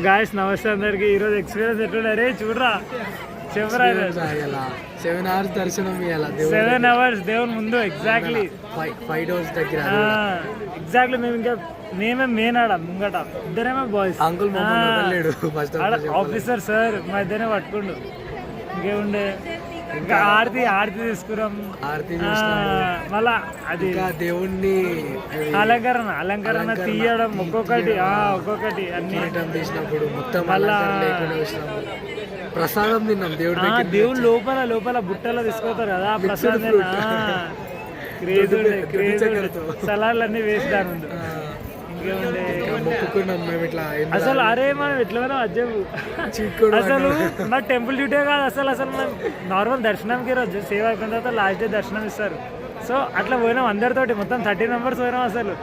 Guys నమస్తే అందరికి. ఈరోజు ఎక్స్పీరియన్స్ ఎట్లున్నారే చూడరా చెప్పరా. 7 hours దర్శనం 7 hours దేవుని ముందు ఎగ్జాక్ట్లీ 5 doors దగ్గర ఎగ్జాక్ట్లీ. మేము ఇంకా మేమే మెయిన్ ఆడ ముంగట, ఇద్దరేమో బాయ్స్. అంకుల్ ఆఫీసర్ సార్ మా ఇద్దరే పట్టుకుండు. ఇంకేముండే ఇంకా ఆరతి తీసుకురాం. మళ్ళా అది దేవుణ్ణి అలంకరణ తీయడం ఒక్కొక్కటి అన్ని తీసినప్పుడు మొత్తం మళ్ళా ప్రసాదం తిన్నాం. దేవుడు లోపల బుట్టలో తీసుకొస్తారు కదా ప్రసాదం. సలాడ్లన్నీ వేస్తారు ముందు. మొక్కుకున్నాం మేము ఇట్లా. అసలు అరే మనం ఎట్లా అజ్జవు అసలు మా టెంపుల్ డ్యూటీ కాదు అసలు మనం నార్మల్ దర్శనంకి రోజు సేవ అయిపోయిన తర్వాత లాస్ట్ డే దర్శనం ఇస్తారు. సో అట్లా పోయినాం అందరితోటి, మొత్తం 13 members పోయినాం. అసలు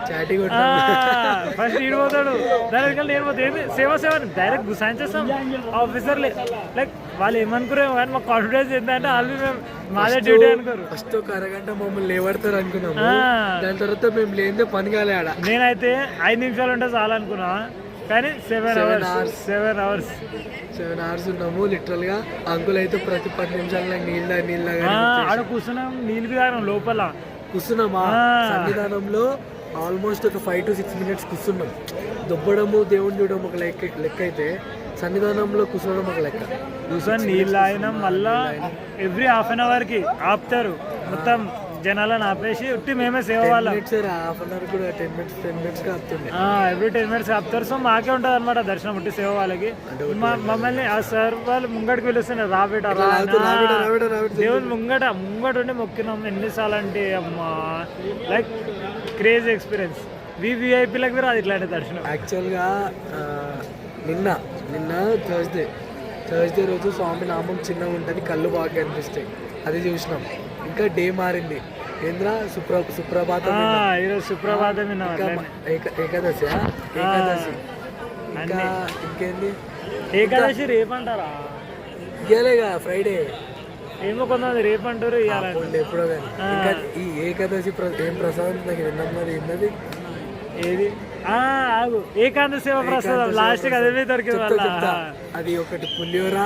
ఫస్ట్ ఈడు పోతాడు, దాని నేను పోతే ఏంది సేవ డైరెక్ట్ గుసాయించేస్తాం. ఆఫీసర్లే లైక్ వాళ్ళు ఏమనుకున్నాం కానీ మాకు కాన్ఫిడెన్స్ ఏంటంటే వాళ్ళు మేము మాదే డ్యూటీ అనుకోరు. ఫస్ట్ ఒక అరగంట మమ్మల్ని లేవడతారు అనుకున్నాం. దాని తర్వాత మేము లేదే పని కాలే ఆడ. నేనైతే 5 నిమిషాలు ఉంటే చాలా అనుకున్నా, కానీ 7 hours ఉన్నాము లిటరల్ గా. అంకుల్ అయితే ప్రతి 10 నిమిషాల నీళ్ళ ఆడ కూర్చున్నాం, నీళ్ళు తాగినాం లోపల కూర్చున్నామా. సన్నిధానంలో ఆల్మోస్ట్ ఒక 5 to 6 minutes కూర్చున్నాం. దుబ్బడము దేవుని చూడడం ఒక లెక్క అయితే సన్నిధానంలో కూర్చోవడం ఒక లెక్క. కూర్చొని నీళ్ళు తాగినాం. మళ్ళా ఎవ్రీ హాఫ్ అన్ అవర్ కి ఆపుతారు, మొత్తం జనాలను ఆపేసి ఉట్టి మేమే సేవ వాళ్ళం. హాఫ్ అన్ అవర్ కూడా 10 minutes ఎవ్రీ 10 minutes ఆపుతారు. సో మాకే ఉంటుంది అనమాట దర్శనం ఉట్టి సేవ వాళ్ళకి. మమ్మల్ని ఆ సార్ వాళ్ళు ముంగడికి పిలుస్తున్నారు, రాబేట దేవుని ముంగట ఉండి మొక్కినాం. ఎన్నిసార్లు అంటే అమ్మా లైక్ క్రేజీ ఎక్స్పీరియన్స్. విఐపీలకు కూడా అది ఇట్లాంటి దర్శనం. యాక్చువల్గా నిన్న థర్స్డే రోజు స్వామి నామం చిన్నగా ఉంటుంది, కళ్ళు బాగా కనిపిస్తాయి, అది చూసినాం. ఇంకా డే మారింది. ఏంద్రా సుప్రభాతం ఈరోజు సుప్రభాతం ఏకాదశి ఇంకా ఇంకేంది ఏకాదశి రేపు అంటారా? ఇయ్యలేగా ఫ్రైడే ఏమో కొంతమంది రేపు అంటారు, ఇవ్వాలంటే ఎప్పుడో కానీ. ఇంకా ఈ ఏకాదశి ఏం ప్రసాదం నాకు విన్నది ఏంటది? ఏది ఏకాంత సేవ ప్రసాదం లాస్ట్ కి అదే దొరికింది. అది ఒకటి పులిహోర,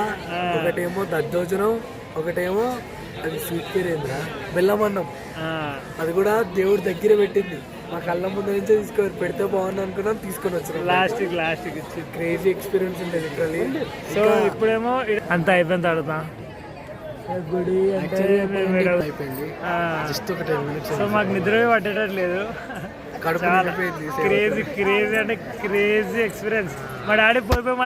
ఒకటేమో దద్దోజనం, ఒకటేమో అది స్వీట్ కేరేంద్ర బెల్లమన్నం. అది కూడా దేవుడి దగ్గర పెట్టింది, మా కళ్ళ ముందు నుంచే పెడితే బాగుంది అనుకున్నాం, తీసుకొని వచ్చాం. లాస్ట్ క్రేజీ ఎక్స్పీరియన్స్ ఉండేది లిటరల్లీ. సో ఇప్పుడేమో అంత అయిపోయింది అడుగుతా గుడి అయిపోయింది జస్ట్ ఒక 10 minutes. సో మాకు నిద్ర పట్టేటట్లేదు. క్రేజీ అంటే క్రేజీ ఎక్స్పీరియన్స్. మా డాడీ పోయిపోయి